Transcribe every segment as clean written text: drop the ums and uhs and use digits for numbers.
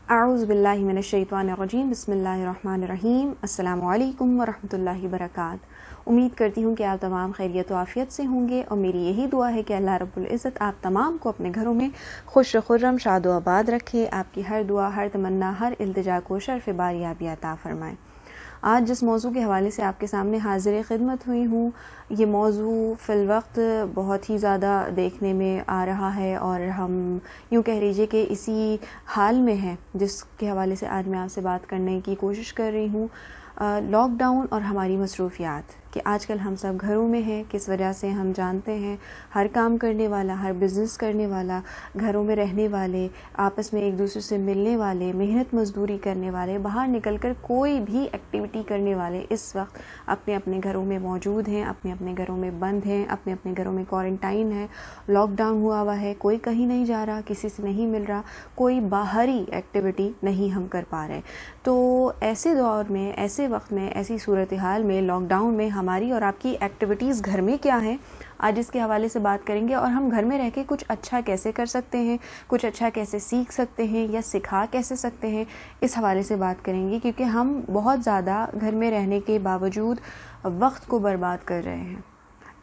اعوذ باللہ من الشیطان الرجیم بسم اللہ الرحمن الرحیم السلام علیکم ورحمۃ اللہ وبرکاتہ۔ امید کرتی ہوں کہ آپ تمام خیریت و عافیت سے ہوں گے، اور میری یہی دعا ہے کہ اللہ رب العزت آپ تمام کو اپنے گھروں میں خوش و خرم شاد و آباد رکھے، آپ کی ہر دعا، ہر تمنا، ہر التجا کو شرف باریابی عطا فرمائے۔ آج جس موضوع کے حوالے سے آپ کے سامنے حاضر خدمت ہوئی ہوں، یہ موضوع فی الوقت بہت ہی زیادہ دیکھنے میں آ رہا ہے، اور ہم یوں کہہ لیجیے کہ اسی حال میں ہیں جس کے حوالے سے آج میں آپ سے بات کرنے کی کوشش کر رہی ہوں۔ لاک ڈاؤن اور ہماری مصروفیات، کہ آج کل ہم سب گھروں میں ہیں، کس وجہ سے ہم جانتے ہیں ہر کام کرنے والا، ہر بزنس کرنے والا، گھروں میں رہنے والے، آپس میں ایک دوسرے سے ملنے والے، محنت مزدوری کرنے والے، باہر نکل کر کوئی بھی ایکٹیویٹی کرنے والے اس وقت اپنے اپنے گھروں میں موجود ہیں، اپنے اپنے گھروں میں بند ہیں، اپنے اپنے گھروں میں کوارنٹائن ہے، لاک ڈاؤن ہوا ہے، کوئی کہیں نہیں جا رہا، کسی سے نہیں مل رہا، کوئی باہری ایکٹیویٹی نہیں ہم کر پا رہے۔ تو ایسے دور میں، ایسے وقت میں، ایسی صورتحال میں، لاک ڈاؤن میں ہماری اور آپ کی ایکٹیویٹیز گھر میں کیا ہیں، آج اس کے حوالے سے بات کریں گے، اور ہم گھر میں رہ کے کچھ اچھا کیسے کر سکتے ہیں، کچھ اچھا کیسے سیکھ سکتے ہیں یا سکھا کیسے سکتے ہیں، اس حوالے سے بات کریں گے، کیونکہ ہم بہت زیادہ گھر میں رہنے کے باوجود وقت کو برباد کر رہے ہیں،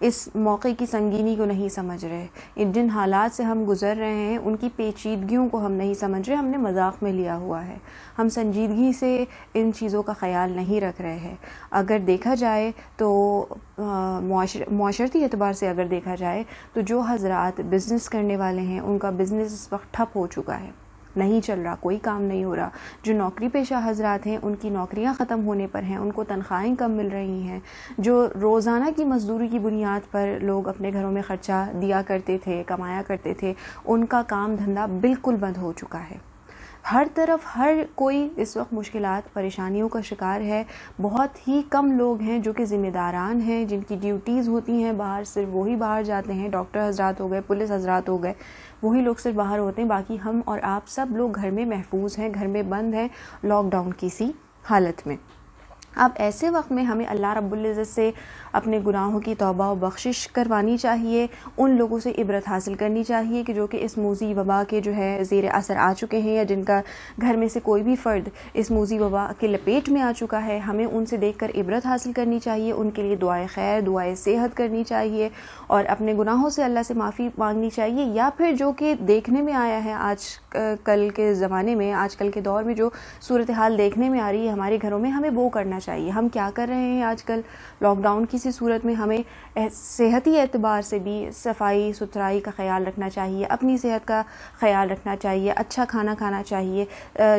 اس موقع کی سنگینی کو نہیں سمجھ رہے، جن حالات سے ہم گزر رہے ہیں ان کی پیچیدگیوں کو ہم نہیں سمجھ رہے، ہم نے مذاق میں لیا ہوا ہے، ہم سنجیدگی سے ان چیزوں کا خیال نہیں رکھ رہے ہیں۔ اگر دیکھا جائے تو معاشرتی اعتبار سے اگر دیکھا جائے تو جو حضرات بزنس کرنے والے ہیں ان کا بزنس اس وقت ٹھپ ہو چکا ہے، نہیں چل رہا، کوئی کام نہیں ہو رہا۔ جو نوکری پیشہ حضرات ہیں ان کی نوکریاں ختم ہونے پر ہیں، ان کو تنخواہیں کم مل رہی ہیں۔ جو روزانہ کی مزدوری کی بنیاد پر لوگ اپنے گھروں میں خرچہ دیا کرتے تھے، کمایا کرتے تھے، ان کا کام دھندا بالکل بند ہو چکا ہے۔ ہر طرف ہر کوئی اس وقت مشکلات، پریشانیوں کا شکار ہے۔ بہت ہی کم لوگ ہیں جو کہ ذمہ داران ہیں، جن کی ڈیوٹیز ہوتی ہیں باہر، صرف وہی باہر جاتے ہیں، ڈاکٹر حضرات ہو گئے، پولیس حضرات ہو گئے، وہی لوگ صرف باہر ہوتے ہیں، باقی ہم اور آپ سب لوگ گھر میں محفوظ ہیں، گھر میں بند ہیں، لاک ڈاؤن کی سی حالت میں۔ اب ایسے وقت میں ہمیں اللہ رب العزت سے اپنے گناہوں کی توبہ و بخشش کروانی چاہیے، ان لوگوں سے عبرت حاصل کرنی چاہیے کہ جو کہ اس موذی وبا کے جو ہے زیر اثر آ چکے ہیں، یا جن کا گھر میں سے کوئی بھی فرد اس موذی وبا کے لپیٹ میں آ چکا ہے، ہمیں ان سے دیکھ کر عبرت حاصل کرنی چاہیے، ان کے لیے دعائے خیر، دعائے صحت کرنی چاہیے، اور اپنے گناہوں سے اللہ سے معافی مانگنی چاہیے۔ یا پھر جو کہ دیکھنے میں آیا ہے آج کل کے زمانے میں، آج کل کے دور میں جو صورتحال دیکھنے میں آ رہی ہے ہمارے گھروں میں، ہمیں وہ کرنا چاہیے۔ ہم کیا کر رہے ہیں آج کل لاک ڈاؤن کی سی صورت میں؟ ہمیں صحتی اعتبار سے بھی صفائی ستھرائی کا خیال رکھنا چاہیے، اپنی صحت کا خیال رکھنا چاہیے، اچھا کھانا کھانا چاہیے،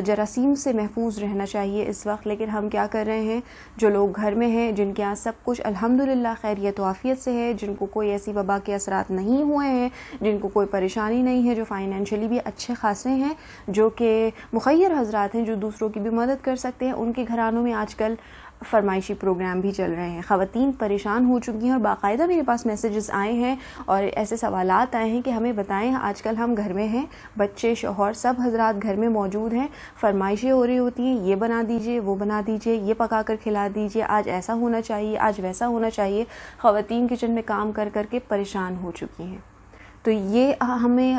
جراثیم سے محفوظ رہنا چاہیے اس وقت۔ لیکن ہم کیا کر رہے ہیں؟ جو لوگ گھر میں ہیں، جن کے یہاں سب کچھ الحمدللہ خیریت و عافیت سے ہے، جن کو کوئی ایسی وبا کے اثرات نہیں ہوئے ہیں، جن کو کوئی پریشانی نہیں ہے، جو فائنینشلی بھی اچھے خاصے ہیں، جو کہ مخیر حضرات ہیں، جو دوسروں کی بھی مدد کر سکتے ہیں، ان کے گھرانوں میں آج کل فرمائشی پروگرام بھی چل رہے ہیں۔ خواتین پریشان ہو چکی ہیں، اور باقاعدہ میرے پاس میسیجز آئے ہیں اور ایسے سوالات آئے ہیں کہ ہمیں بتائیں، آج کل ہم گھر میں ہیں، بچے، شوہر، سب حضرات گھر میں موجود ہیں، فرمائشیں ہو رہی ہوتی ہیں، یہ بنا دیجئے، وہ بنا دیجئے، یہ پکا کر کھلا دیجئے، آج ایسا ہونا چاہیے، آج ویسا ہونا چاہیے۔ خواتین کچن میں کام کر کر کے پریشان ہو چکی ہیں۔ تو یہ ہمیں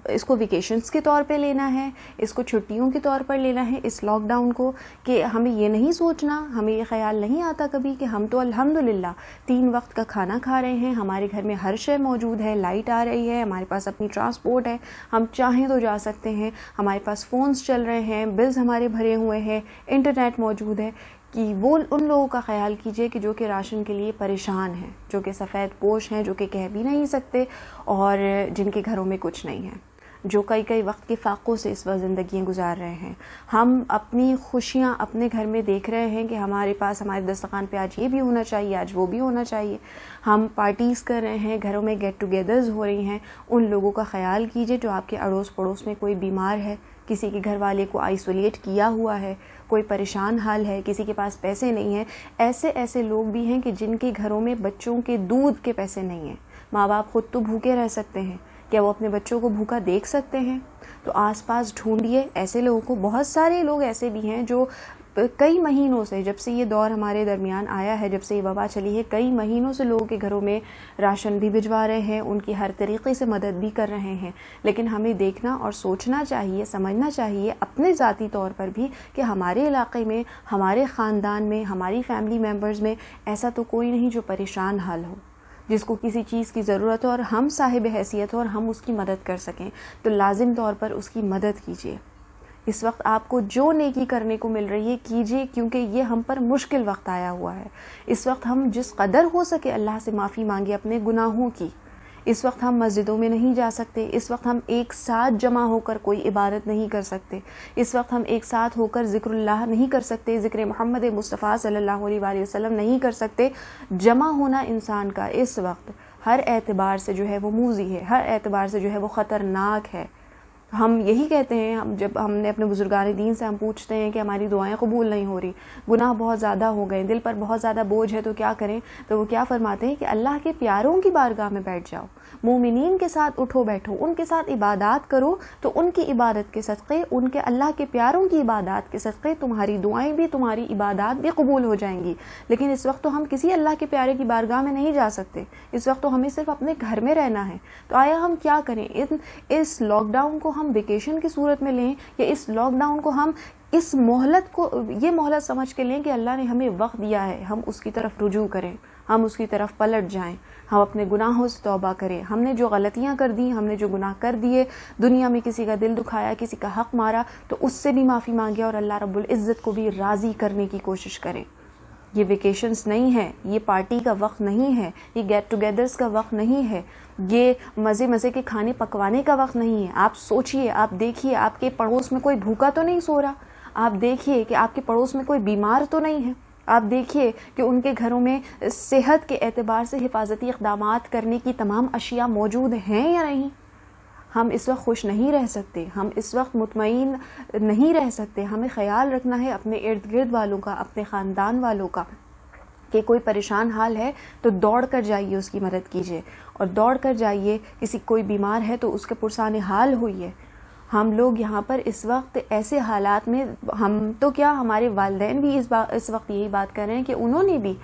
اس کو ویکیشنز کے طور پہ لینا ہے، اس کو چھٹیوں کے طور پر لینا ہے، اس لاک ڈاؤن کو، کہ ہمیں یہ نہیں سوچنا، ہمیں یہ خیال نہیں آتا کبھی کہ ہم تو الحمدللہ 3 وقت کا کھانا کھا رہے ہیں، ہمارے گھر میں ہر شے موجود ہے، لائٹ آ رہی ہے، ہمارے پاس اپنی ٹرانسپورٹ ہے، ہم چاہیں تو جا سکتے ہیں، ہمارے پاس فونز چل رہے ہیں، بلز ہمارے بھرے ہوئے ہیں، انٹرنیٹ موجود ہے۔ کہ وہ ان لوگوں کا خیال کیجئے کہ جو کہ راشن کے لیے پریشان ہیں، جو کہ سفید پوش ہیں، جو کہ کہہ بھی نہیں سکتے، اور جن کے گھروں میں کچھ نہیں ہے، جو کئی وقت کے فاقوں سے اس وقت زندگیاں گزار رہے ہیں۔ ہم اپنی خوشیاں اپنے گھر میں دیکھ رہے ہیں کہ ہمارے پاس، ہمارے دسترخوان پہ آج یہ بھی ہونا چاہیے، آج وہ بھی ہونا چاہیے، ہم پارٹیز کر رہے ہیں، گھروں میں گیٹ ٹوگیدرز ہو رہی ہیں۔ ان لوگوں کا خیال کیجئے جو آپ کے اڑوس پڑوس میں کوئی بیمار ہے، کسی کے گھر والے کو آئسولیٹ کیا ہوا ہے، کوئی پریشان حال ہے، کسی کے پاس پیسے نہیں ہیں۔ ایسے لوگ بھی ہیں کہ جن کے گھروں میں بچوں کے دودھ کے پیسے نہیں ہیں، ماں باپ خود تو بھوکے رہ سکتے ہیں، کیا وہ اپنے بچوں کو بھوکا دیکھ سکتے ہیں؟ تو آس پاس ڈھونڈیے ایسے لوگوں کو۔ بہت سارے لوگ ایسے بھی ہیں جو کئی مہینوں سے، جب سے یہ دور ہمارے درمیان آیا ہے، جب سے یہ وبا چلی ہے، کئی مہینوں سے لوگوں کے گھروں میں راشن بھی بھجوا رہے ہیں، ان کی ہر طریقے سے مدد بھی کر رہے ہیں، لیکن ہمیں دیکھنا اور سوچنا چاہیے، سمجھنا چاہیے اپنے ذاتی طور پر بھی کہ ہمارے علاقے میں، ہمارے خاندان میں، ہماری فیملی ممبرز میں ایسا تو کوئی نہیں جو پریشان حال ہو، جس کو کسی چیز کی ضرورت ہو اور ہم صاحب حیثیت ہو اور ہم اس کی مدد کر سکیں، تو لازم طور پر اس کی مدد کیجیے۔ اس وقت آپ کو جو نیکی کرنے کو مل رہی ہے کیجیے، کیونکہ یہ ہم پر مشکل وقت آیا ہوا ہے۔ اس وقت ہم جس قدر ہو سکے اللہ سے معافی مانگے اپنے گناہوں کی۔ اس وقت ہم مسجدوں میں نہیں جا سکتے، اس وقت ہم ایک ساتھ جمع ہو کر کوئی عبادت نہیں کر سکتے، اس وقت ہم ایک ساتھ ہو کر ذکر اللہ نہیں کر سکتے، ذکر محمد مصطفیٰ صلی اللہ علیہ وآلہ وسلم نہیں کر سکتے۔ جمع ہونا انسان کا اس وقت ہر اعتبار سے جو ہے وہ موذی ہے، ہر اعتبار سے جو ہے وہ خطرناک ہے۔ ہم یہی کہتے ہیں، جب ہم نے اپنے بزرگان دین سے ہم پوچھتے ہیں کہ ہماری دعائیں قبول نہیں ہو رہی، گناہ بہت زیادہ ہو گئے، دل پر بہت زیادہ بوجھ ہے، تو کیا کریں؟ تو وہ کیا فرماتے ہیں کہ اللہ کے پیاروں کی بارگاہ میں بیٹھ جاؤ، مومنین کے ساتھ اٹھو بیٹھو، ان کے ساتھ عبادات کرو، تو ان کی عبادت کے صدقے، ان کے اللہ کے پیاروں کی عبادات کے صدقے تمہاری دعائیں بھی، تمہاری عبادات بھی قبول ہو جائیں گی۔ لیکن اس وقت تو ہم کسی اللہ کے پیارے کی بارگاہ میں نہیں جا سکتے، اس وقت تو ہمیں صرف اپنے گھر میں رہنا ہے۔ تو آیا ہم کیا کریں؟ اس لاک ڈاؤن کو ہم ویکیشن کی صورت میں لیں، یا اس لاک ڈاؤن کو ہم اس مہلت کو یہ مہلت سمجھ کے لیں کہ اللہ نے ہمیں وقت دیا ہے، ہم اس کی طرف رجوع کریں، ہم اس کی طرف پلٹ جائیں، ہم اپنے گناہوں سے توبہ کریں۔ ہم نے جو غلطیاں کر دی، ہم نے جو گناہ کر دیے، دنیا میں کسی کا دل دکھایا، کسی کا حق مارا، تو اس سے بھی معافی مانگے اور اللہ رب العزت کو بھی راضی کرنے کی کوشش کریں۔ یہ ویکیشنز نہیں ہے، یہ پارٹی کا وقت نہیں ہے، یہ گیٹ ٹوگیدرز کا وقت نہیں ہے، یہ مزے مزے کے کھانے پکوانے کا وقت نہیں ہے۔ آپ سوچئے، آپ دیکھیے آپ کے پڑوس میں کوئی بھوکا تو نہیں سو رہا، آپ دیکھیے کہ آپ کے پڑوس میں کوئی بیمار تو نہیں ہے، آپ دیکھیے کہ ان کے گھروں میں صحت کے اعتبار سے حفاظتی اقدامات کرنے کی تمام اشیاء موجود ہیں یا نہیں۔ ہم اس وقت خوش نہیں رہ سکتے، ہم اس وقت مطمئن نہیں رہ سکتے، ہمیں خیال رکھنا ہے اپنے ارد گرد والوں کا، اپنے خاندان والوں کا، کہ کوئی پریشان حال ہے تو دوڑ کر جائیے اس کی مدد کیجیے، اور دوڑ کر جائیے، کوئی بیمار ہے تو اس کے پرسان حال ہوئیے۔ ہم لوگ یہاں پر اس وقت ایسے حالات میں، ہم تو کیا، ہمارے والدین بھی اس وقت یہی بات کر رہے ہیں کہ انہوں نے بھی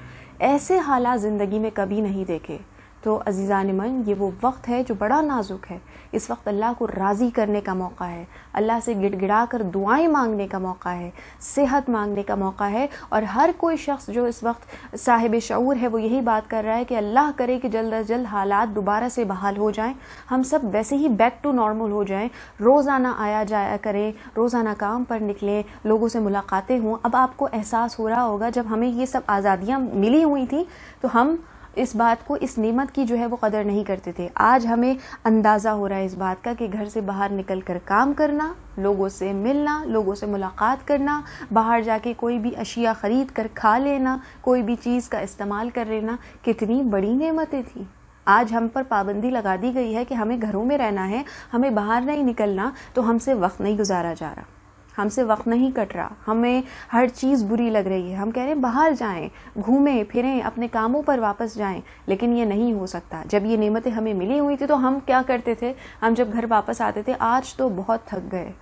ایسے حالات زندگی میں کبھی نہیں دیکھے۔ تو عزیزان من، یہ وہ وقت ہے جو بڑا نازک ہے، اس وقت اللہ کو راضی کرنے کا موقع ہے، اللہ سے گڑ گڑا کر دعائیں مانگنے کا موقع ہے، صحت مانگنے کا موقع ہے، اور ہر کوئی شخص جو اس وقت صاحب شعور ہے وہ یہی بات کر رہا ہے کہ اللہ کرے کہ جلد از جلد حالات دوبارہ سے بحال ہو جائیں، ہم سب ویسے ہی بیک ٹو نارمل ہو جائیں، روزانہ آیا جایا کریں، روزانہ کام پر نکلیں، لوگوں سے ملاقاتیں ہوں۔ اب آپ کو احساس ہو رہا ہوگا جب ہمیں یہ سب آزادیاں ملی ہوئی تھیں تو ہم اس بات کو، اس نعمت کی جو ہے وہ قدر نہیں کرتے تھے۔ آج ہمیں اندازہ ہو رہا ہے اس بات کا کہ گھر سے باہر نکل کر کام کرنا، لوگوں سے ملنا، لوگوں سے ملاقات کرنا، باہر جا کے کوئی بھی اشیاء خرید کر کھا لینا، کوئی بھی چیز کا استعمال کر لینا، کتنی بڑی نعمتیں تھیں۔ آج ہم پر پابندی لگا دی گئی ہے کہ ہمیں گھروں میں رہنا ہے، ہمیں باہر نہیں نکلنا، تو ہم سے وقت نہیں گزارا جا رہا، ہم سے وقت نہیں کٹ رہا، ہمیں ہر چیز بری لگ رہی ہے، ہم کہہ رہے ہیں باہر جائیں، گھومیں پھریں، اپنے کاموں پر واپس جائیں، لیکن یہ نہیں ہو سکتا۔ جب یہ نعمتیں ہمیں ملی ہوئی تھی تو ہم کیا کرتے تھے؟ ہم جب گھر واپس آتے تھے، آج تو بہت تھک گئے،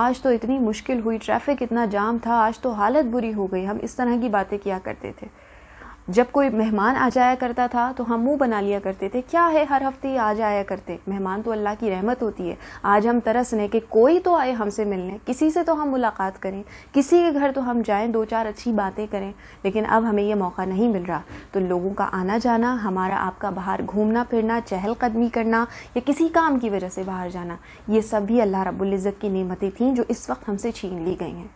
آج تو اتنی مشکل ہوئی، ٹریفک اتنا جام تھا، آج تو حالت بری ہو گئی، ہم اس طرح کی باتیں کیا کرتے تھے۔ جب کوئی مہمان آ جایا کرتا تھا تو ہم منہ بنا لیا کرتے تھے، کیا ہے ہر ہفتے ہی آ جایا کرتے، مہمان تو اللہ کی رحمت ہوتی ہے۔ آج ہم ترسنے کہ کوئی تو آئے ہم سے ملنے، کسی سے تو ہم ملاقات کریں، کسی کے گھر تو ہم جائیں، دو چار اچھی باتیں کریں، لیکن اب ہمیں یہ موقع نہیں مل رہا۔ تو لوگوں کا آنا جانا، ہمارا آپ کا باہر گھومنا پھرنا، چہل قدمی کرنا، یا کسی کام کی وجہ سے باہر جانا، یہ سب بھی اللہ رب العزت کی نعمتیں تھیں جو اس وقت ہم سے چھین لی گئی ہیں۔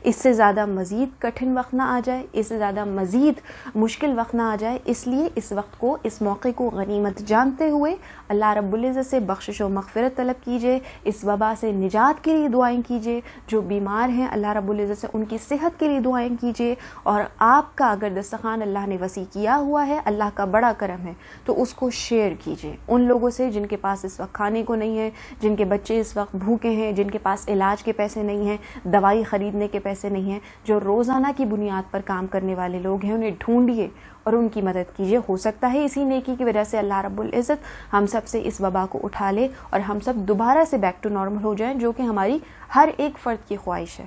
اس سے زیادہ مزید کٹھن وقت نہ آ جائے، اس سے زیادہ مزید مشکل وقت نہ آ جائے، اس لیے اس وقت کو، اس موقع کو غنیمت جانتے ہوئے اللہ رب العزت سے بخشش و مغفرت طلب کیجئے، اس وبا سے نجات کے لیے دعائیں کیجئے، جو بیمار ہیں اللہ رب العزت سے ان کی صحت کے لیے دعائیں کیجئے، اور آپ کا اگر دسترخوان اللہ نے وسیع کیا ہوا ہے، اللہ کا بڑا کرم ہے، تو اس کو شیئر کیجئے ان لوگوں سے جن کے پاس اس وقت کھانے کو نہیں ہے، جن کے بچے اس وقت بھوکے ہیں، جن کے پاس علاج کے پیسے نہیں ہیں، دوائی خریدنے کے پیسے نہیں ہیں، جو روزانہ کی بنیاد پر کام کرنے والے لوگ ہیں، انہیں ڈھونڈیے اور ان کی مدد کیجیے۔ ہو سکتا ہے اسی نیکی کی وجہ سے اللہ رب العزت ہم سب سے اس وبا کو اٹھا لے اور ہم سب دوبارہ سے بیک ٹو نارمل ہو جائیں، جو کہ ہماری ہر ایک فرد کی خواہش ہے۔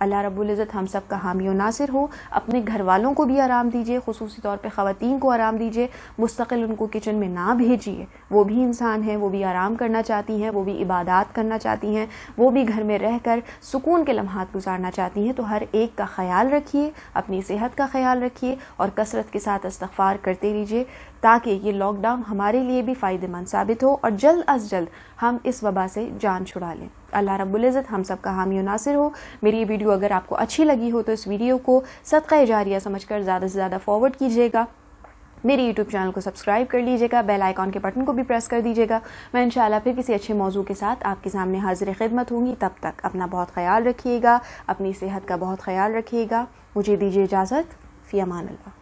اللہ رب العزت ہم سب کا حامی و ناصر ہو. اپنے گھر والوں کو بھی آرام دیجیے، خصوصی طور پہ خواتین کو آرام دیجیے، مستقل ان کو کچن میں نہ بھیجیے. وہ بھی انسان ہیں، وہ بھی آرام کرنا چاہتی ہیں، وہ بھی عبادات کرنا چاہتی ہیں، وہ بھی گھر میں رہ کر سکون کے لمحات گزارنا چاہتی ہیں. تو ہر ایک کا خیال رکھیے، اپنی صحت کا خیال رکھیے اور کثرت کے ساتھ استغفار کرتے رہیے تاکہ یہ لاک ڈاؤن ہمارے لیے بھی فائدہ مند ثابت ہو اور جلد از جلد ہم اس وبا سے جان چھڑا لیں. اللہ رب العزت ہم سب کا حامی و ناصر ہو. میری یہ ویڈیو اگر آپ کو اچھی لگی ہو تو اس ویڈیو کو صدقہ جاریہ سمجھ کر زیادہ سے زیادہ فارورڈ کیجیے گا. میری یوٹیوب چینل کو سبسکرائب کر لیجیے گا، بیل آئیکن کے بٹن کو بھی پریس کر دیجیے گا. میں انشاءاللہ پھر کسی اچھے موضوع کے ساتھ آپ کے سامنے حاضر خدمت ہوں گی. تب تک اپنا بہت خیال رکھیے گا، اپنی صحت کا بہت خیال رکھیے گا. مجھے دیجیے اجازت. فی امان اللہ.